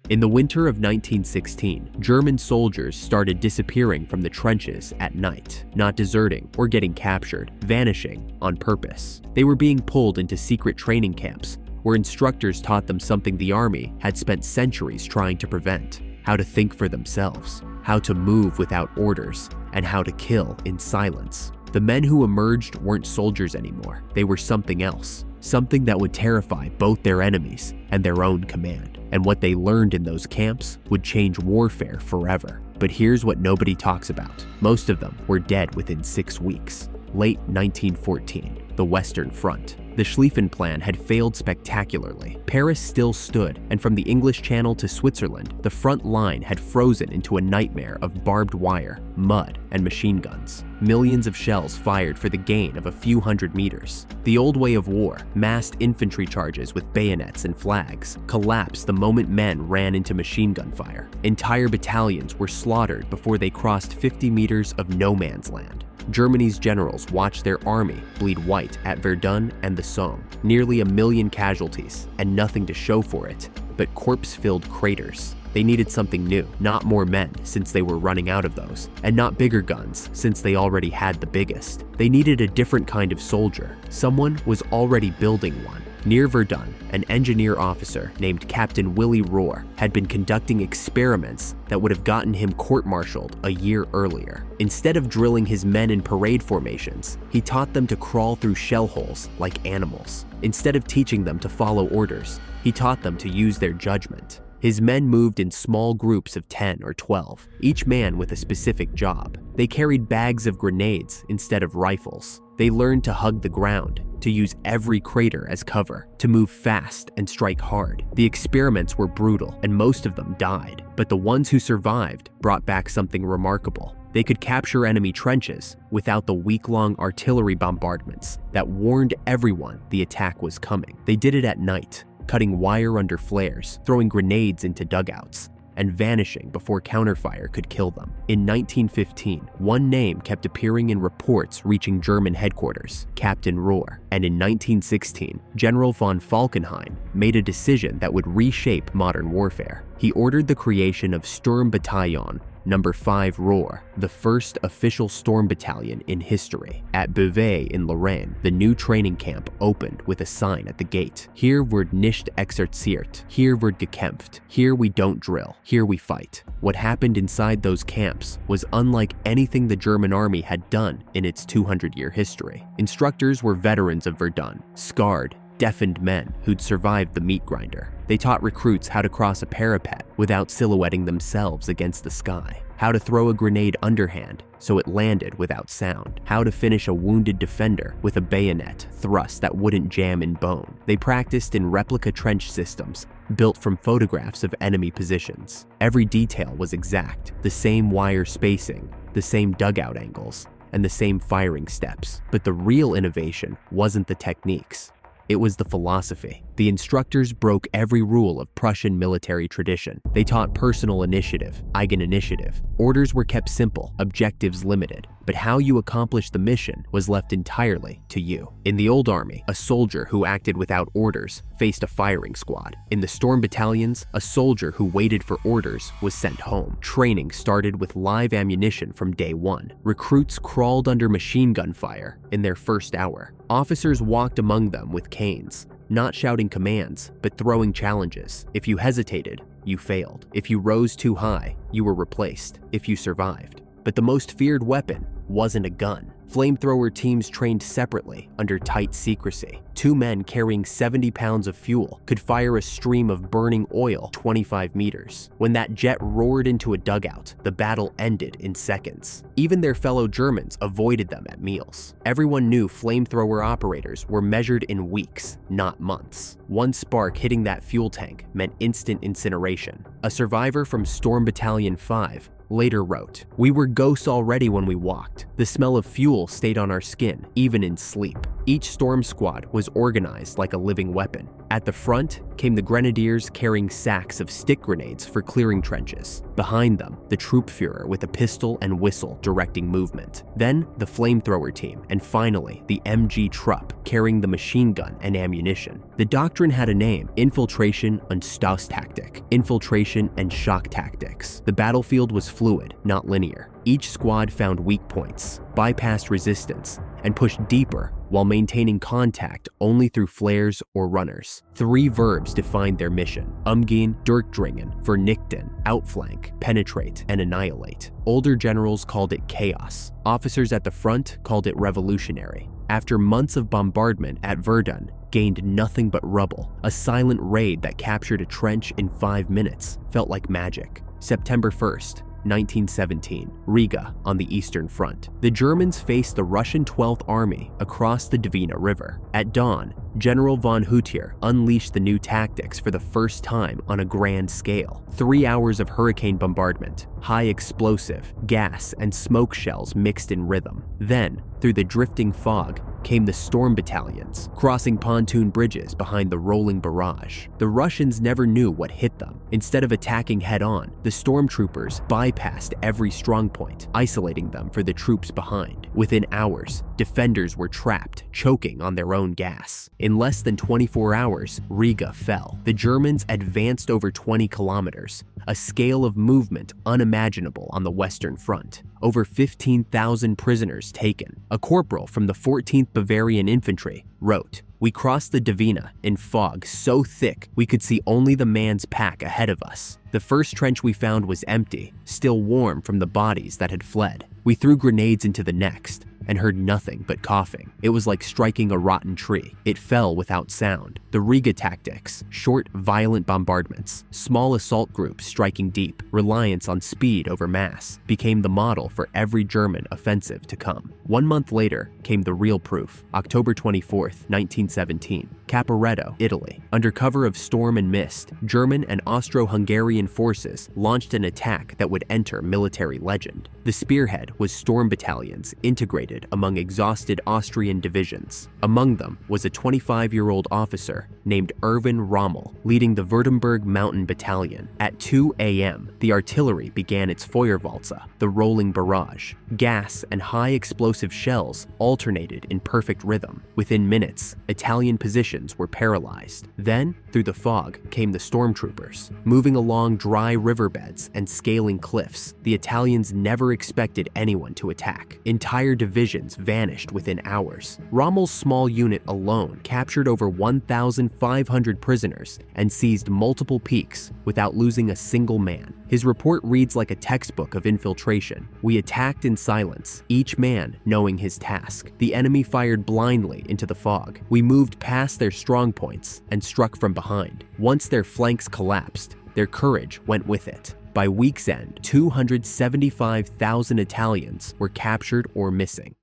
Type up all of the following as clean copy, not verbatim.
In the winter of 1916, German soldiers started disappearing from the trenches at night, not deserting or getting captured, vanishing on purpose. They were being pulled into secret training camps where instructors taught them something the army had spent centuries trying to prevent: how to think for themselves, how to move without orders, and how to kill in silence. The men who emerged weren't soldiers anymore. They were something else, something that would terrify both their enemies and their own command. And what they learned in those camps would change warfare forever. But here's what nobody talks about. Most of them were dead within 6 weeks. Late 1914, the Western Front. The Schlieffen Plan had failed spectacularly. Paris still stood, and from the English Channel to Switzerland, the front line had frozen into a nightmare of barbed wire, mud, and machine guns. Millions of shells fired for the gain of a few hundred meters. The old way of war, massed infantry charges with bayonets and flags, collapsed the moment men ran into machine gun fire. Entire battalions were slaughtered before they crossed 50 meters of no man's land. Germany's generals watched their army bleed white at Verdun and the Somme. Nearly 1 million casualties, and nothing to show for it but corpse-filled craters. They needed something new, not more men since they were running out of those, and not bigger guns since they already had the biggest. They needed a different kind of soldier. Someone was already building one. Near Verdun, an engineer officer named Captain Willy Rohr had been conducting experiments that would have gotten him court-martialed a year earlier. Instead of drilling his men in parade formations, he taught them to crawl through shell holes like animals. Instead of teaching them to follow orders, he taught them to use their judgment. His men moved in small groups of 10 or 12, each man with a specific job. They carried bags of grenades instead of rifles. They learned to hug the ground, to use every crater as cover, to move fast and strike hard. The experiments were brutal, and most of them died. But the ones who survived brought back something remarkable. They could capture enemy trenches without the week-long artillery bombardments that warned everyone the attack was coming. They did it at night, cutting wire under flares, throwing grenades into dugouts, and vanishing before counterfire could kill them. In 1915, one name kept appearing in reports reaching German headquarters: Captain Rohr. And in 1916, General von Falkenhayn made a decision that would reshape modern warfare. He ordered the creation of Sturmbataillon No. 5 Rohr, the first official storm battalion in history. At Beauvais in Lorraine, the new training camp opened with a sign at the gate: "Hier wird nicht exerziert, hier wird gekämpft, here we don't drill, here we fight." What happened inside those camps was unlike anything the German army had done in its 200-year history. Instructors were veterans of Verdun, scarred, deafened men who'd survived the meat grinder. They taught recruits how to cross a parapet without silhouetting themselves against the sky, how to throw a grenade underhand so it landed without sound, how to finish a wounded defender with a bayonet thrust that wouldn't jam in bone. They practiced in replica trench systems built from photographs of enemy positions. Every detail was exact: the same wire spacing, the same dugout angles, and the same firing steps. But the real innovation wasn't the techniques. It was the philosophy. The instructors broke every rule of Prussian military tradition. They taught personal initiative, Eigeninitiative. Orders were kept simple, objectives limited, but how you accomplished the mission was left entirely to you. In the old army, a soldier who acted without orders faced a firing squad. In the storm battalions, a soldier who waited for orders was sent home. Training started with live ammunition from day one. Recruits crawled under machine gun fire in their first hour. Officers walked among them with canes, not shouting commands, but throwing challenges. If you hesitated, you failed. If you rose too high, you were replaced, if you survived. But the most feared weapon wasn't a gun. Flamethrower teams trained separately under tight secrecy. 2 men carrying 70 pounds of fuel could fire a stream of burning oil 25 meters. When that jet roared into a dugout, the battle ended in seconds. Even their fellow Germans avoided them at meals. Everyone knew flamethrower operators were measured in weeks, not months. One spark hitting that fuel tank meant instant incineration. A survivor from Storm Battalion 5 later wrote, "We were ghosts already when we walked. The smell of fuel stayed on our skin, even in sleep." Each storm squad was organized like a living weapon. At the front came the grenadiers carrying sacks of stick grenades for clearing trenches. Behind them, the Troopführer with a pistol and whistle directing movement. Then the flamethrower team, and finally the MG Trupp carrying the machine gun and ammunition. The doctrine had a name: infiltration und Stoßtaktik, infiltration and shock tactics. The battlefield was fluid, not linear. Each squad found weak points, bypassed resistance, and pushed deeper while maintaining contact only through flares or runners. 3 verbs defined their mission: umgehen, durchdringen, vernichten, outflank, penetrate, and annihilate. Older generals called it chaos. Officers at the front called it revolutionary. After months of bombardment at Verdun gained nothing but rubble, a silent raid that captured a trench in 5 minutes felt like magic. September 1st, 1917, Riga on the Eastern Front. The Germans faced the Russian 12th Army across the Dvina River. At dawn, General von Hutier unleashed the new tactics for the first time on a grand scale. 3 hours of hurricane bombardment, high explosive, gas, and smoke shells mixed in rhythm. Then, through the drifting fog, came the storm battalions, crossing pontoon bridges behind the rolling barrage. The Russians never knew what hit them. Instead of attacking head-on, the stormtroopers bypassed every strongpoint, isolating them for the troops behind. Within hours, defenders were trapped, choking on their own gas. In less than 24 hours, Riga fell. The Germans advanced over 20 kilometers, a scale of movement unimaginable on the Western Front. Over 15,000 prisoners taken. A corporal from the 14th Bavarian Infantry wrote, "We crossed the Dvina in fog so thick we could see only the man's pack ahead of us. The first trench we found was empty, still warm from the bodies that had fled. We threw grenades into the next and heard nothing but coughing. It was like striking a rotten tree. It fell without sound. The Riga tactics, short, violent bombardments, small assault groups striking deep, reliance on speed over mass, became the model for every German offensive to come." 1 month later came the real proof. October 24th, 1917, Caporetto, Italy. Under cover of storm and mist, German and Austro-Hungarian forces launched an attack that would enter military legend. The spearhead was storm battalions integrated among exhausted Austrian divisions. Among them was a 25-year-old officer named Erwin Rommel, leading the Württemberg Mountain Battalion. At 2 a.m., the artillery began its Feuerwalze, the rolling barrage. Gas and high explosive shells alternated in perfect rhythm. Within minutes, Italian positions were paralyzed. Then, through the fog, came the stormtroopers. Moving along dry riverbeds and scaling cliffs, the Italians never expected anyone to attack. Entire divisions vanished within hours. Rommel's small unit alone captured over 1,500 prisoners and seized multiple peaks without losing a single man. His report reads like a textbook of infiltration. "We attacked in silence, each man knowing his task. The enemy fired blindly into the fog. We moved past their strong points and struck from behind. Once their flanks collapsed, their courage went with it. By week's end, 275,000 Italians were captured or missing.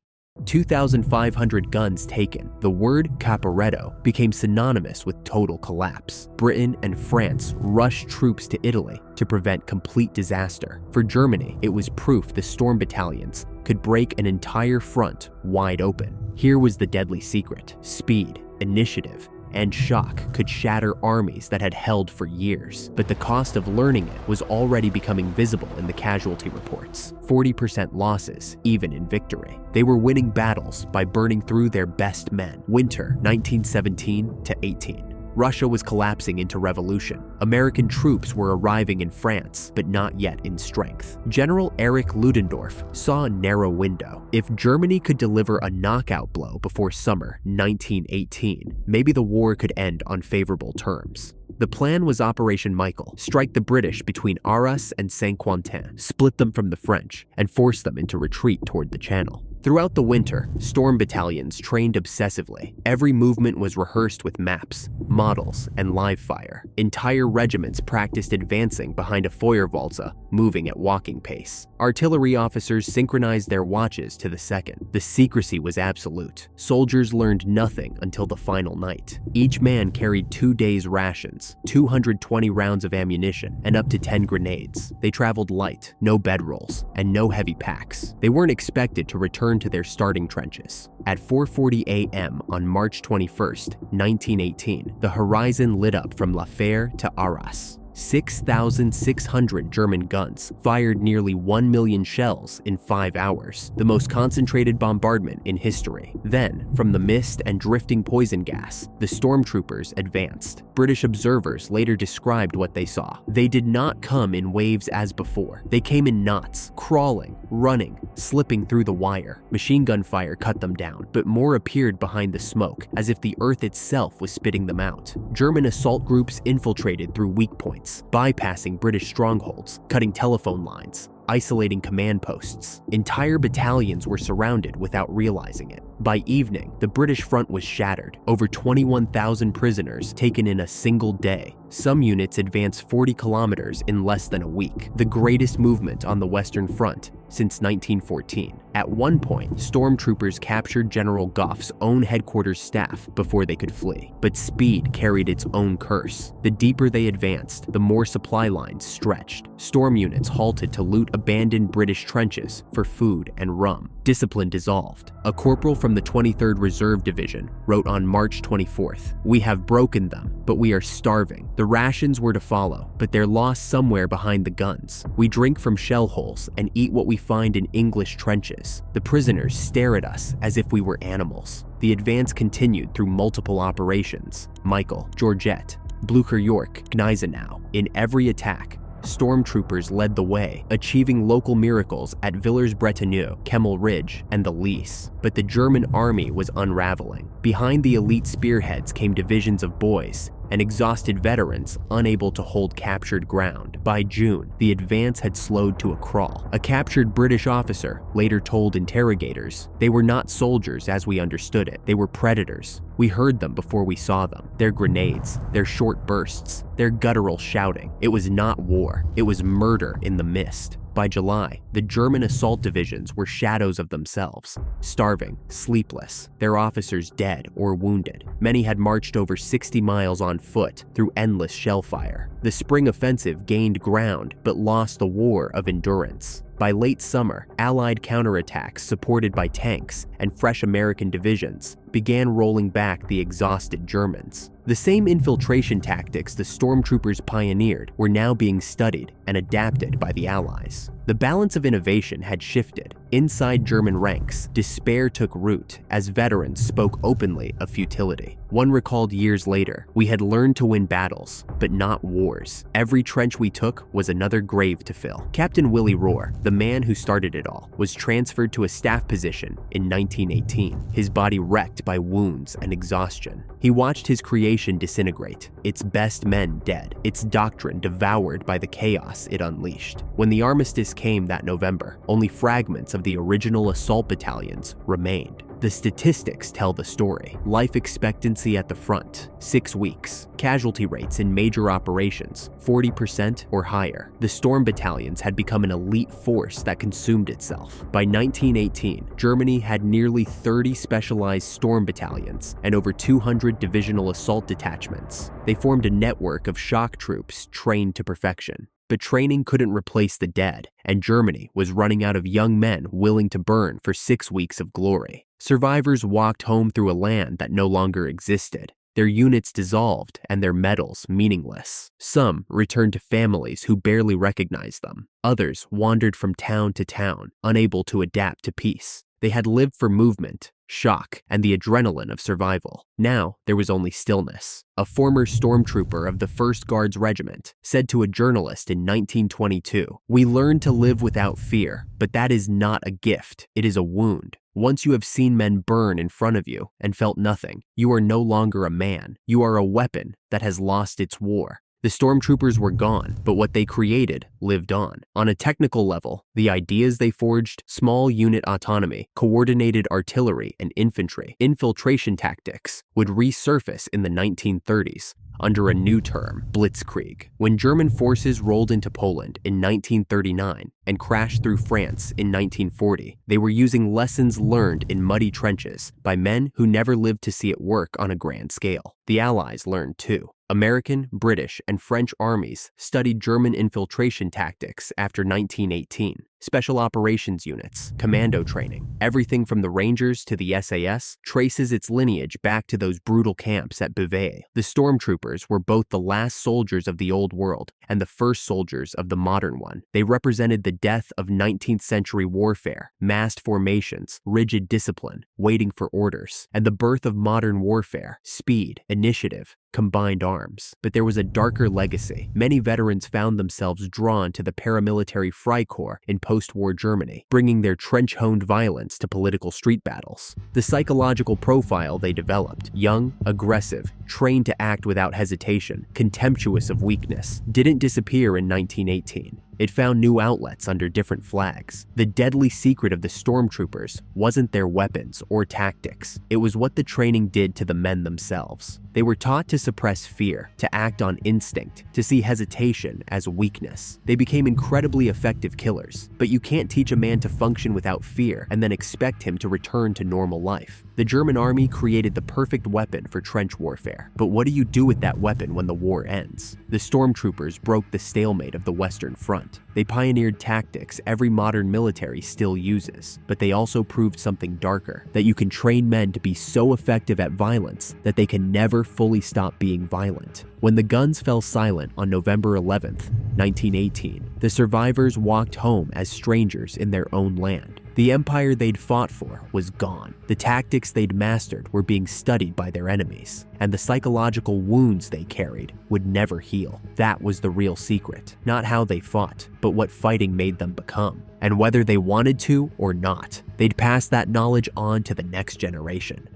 2,500 guns taken." The word Caporetto became synonymous with total collapse. Britain and France rushed troops to Italy to prevent complete disaster. For Germany, it was proof the storm battalions could break an entire front wide open. Here was the deadly secret: speed, initiative, and shock could shatter armies that had held for years. But the cost of learning it was already becoming visible in the casualty reports. 40% losses, even in victory. They were winning battles by burning through their best men. Winter 1917-18. Russia was collapsing into revolution. American troops were arriving in France, but not yet in strength. General Erich Ludendorff saw a narrow window. If Germany could deliver a knockout blow before summer 1918, maybe the war could end on favorable terms. The plan was Operation Michael: strike the British between Arras and Saint-Quentin, split them from the French, and force them into retreat toward the Channel. Throughout the winter, storm battalions trained obsessively. Every movement was rehearsed with maps, models, and live fire. Entire regiments practiced advancing behind a Feuerwalze, moving at walking pace. Artillery officers synchronized their watches to the second. The secrecy was absolute. Soldiers learned nothing until the final night. Each man carried 2 days' rations, 220 rounds of ammunition, and up to 10 grenades. They traveled light, no bedrolls, and no heavy packs. They weren't expected to return returned to their starting trenches. At 4:40 a.m. on March 21, 1918, the horizon lit up from La Fère to Arras. 6,600 German guns fired nearly 1 million shells in 5 hours, the most concentrated bombardment in history. Then, from the mist and drifting poison gas, the Stormtroopers advanced. British observers later described what they saw. They did not come in waves as before. They came in knots, crawling, running, slipping through the wire. Machine gun fire cut them down, but more appeared behind the smoke, as if the earth itself was spitting them out. German assault groups infiltrated through weak points, bypassing British strongholds, cutting telephone lines, isolating command posts. Entire battalions were surrounded without realizing it. By evening, the British front was shattered, over 21,000 prisoners taken in a single day. Some units advanced 40 kilometers in less than a week, the greatest movement on the Western Front since 1914. At one point, Stormtroopers captured General Gough's own headquarters staff before they could flee. But speed carried its own curse. The deeper they advanced, the more supply lines stretched. Storm units halted to loot abandoned British trenches for food and rum. Discipline dissolved. A corporal from the 23rd Reserve Division wrote on March 24th, "We have broken them, but we are starving. The rations were to follow, but they're lost somewhere behind the guns. We drink from shell holes and eat what we find in English trenches. The prisoners stare at us as if we were animals." The advance continued through multiple operations. Michael, Georgette, Blucher York, Gneisenau. In every attack, Stormtroopers led the way, achieving local miracles at Villers-Bretonneux, Kemmel Ridge, and the Lys. But the German army was unraveling. Behind the elite spearheads came divisions of boys and exhausted veterans unable to hold captured ground. By June, the advance had slowed to a crawl. A captured British officer later told interrogators, "They were not soldiers as we understood it. They were predators. We heard them before we saw them. Their grenades, their short bursts, their guttural shouting. It was not war. It was murder in the mist." By July, the German assault divisions were shadows of themselves, starving, sleepless, their officers dead or wounded. Many had marched over 60 miles on foot through endless shell fire. The spring offensive gained ground but lost the war of endurance. By late summer, Allied counterattacks supported by tanks and fresh American divisions began rolling back the exhausted Germans. The same infiltration tactics the Stormtroopers pioneered were now being studied and adapted by the Allies. The balance of innovation had shifted. Inside German ranks, despair took root as veterans spoke openly of futility. One recalled years later, "We had learned to win battles, but not wars. Every trench we took was another grave to fill." Captain Willie Rohr, the man who started it all, was transferred to a staff position in 1918, his body wrecked by wounds and exhaustion. He watched his creation disintegrate, its best men dead, its doctrine devoured by the chaos it unleashed. When the armistice came that November, only fragments of the original assault battalions remained. The statistics tell the story. Life expectancy at the front, 6 weeks. Casualty rates in major operations, 40% or higher. The storm battalions had become an elite force that consumed itself. By 1918, Germany had nearly 30 specialized storm battalions and over 200 divisional assault detachments. They formed a network of shock troops trained to perfection. But training couldn't replace the dead, and Germany was running out of young men willing to burn for 6 weeks of glory. Survivors walked home through a land that no longer existed, their units dissolved and their medals meaningless. Some returned to families who barely recognized them. Others wandered from town to town, unable to adapt to peace. They had lived for movement, shock, and the adrenaline of survival. Now, there was only stillness. A former stormtrooper of the 1st Guards Regiment said to a journalist in 1922, "We learned to live without fear, but that is not a gift, it is a wound. Once you have seen men burn in front of you and felt nothing, you are no longer a man. You are a weapon that has lost its war." The stormtroopers were gone, but what they created lived on. On a technical level, the ideas they forged, small unit autonomy, coordinated artillery and infantry, infiltration tactics, would resurface in the 1930s under a new term, blitzkrieg. When German forces rolled into Poland in 1939 and crashed through France in 1940, they were using lessons learned in muddy trenches by men who never lived to see it work on a grand scale. The Allies learned too. American, British, and French armies studied German infiltration tactics after 1918. special operations units, commando training. Everything from the Rangers to the SAS traces its lineage back to those brutal camps at Beauvais. The Stormtroopers were both the last soldiers of the old world and the first soldiers of the modern one. They represented the death of 19th century warfare, massed formations, rigid discipline, waiting for orders, and the birth of modern warfare, speed, initiative, combined arms. But there was a darker legacy. Many veterans found themselves drawn to the paramilitary Freikorps in post-war Germany, bringing their trench-honed violence to political street battles. The psychological profile they developed, young, aggressive, trained to act without hesitation, contemptuous of weakness, didn't disappear in 1918. It found new outlets under different flags. The deadly secret of the Stormtroopers wasn't their weapons or tactics. It was what the training did to the men themselves. They were taught to suppress fear, to act on instinct, to see hesitation as weakness. They became incredibly effective killers, but you can't teach a man to function without fear and then expect him to return to normal life. The German army created the perfect weapon for trench warfare. But what do you do with that weapon when the war ends? The Stormtroopers broke the stalemate of the Western Front. They pioneered tactics every modern military still uses, but they also proved something darker, that you can train men to be so effective at violence that they can never fully stop being violent. When the guns fell silent on November 11th, 1918, the survivors walked home as strangers in their own land. The empire they'd fought for was gone. The tactics they'd mastered were being studied by their enemies, and the psychological wounds they carried would never heal. That was the real secret. Not how they fought, but what fighting made them become. And whether they wanted to or not, they'd pass that knowledge on to the next generation.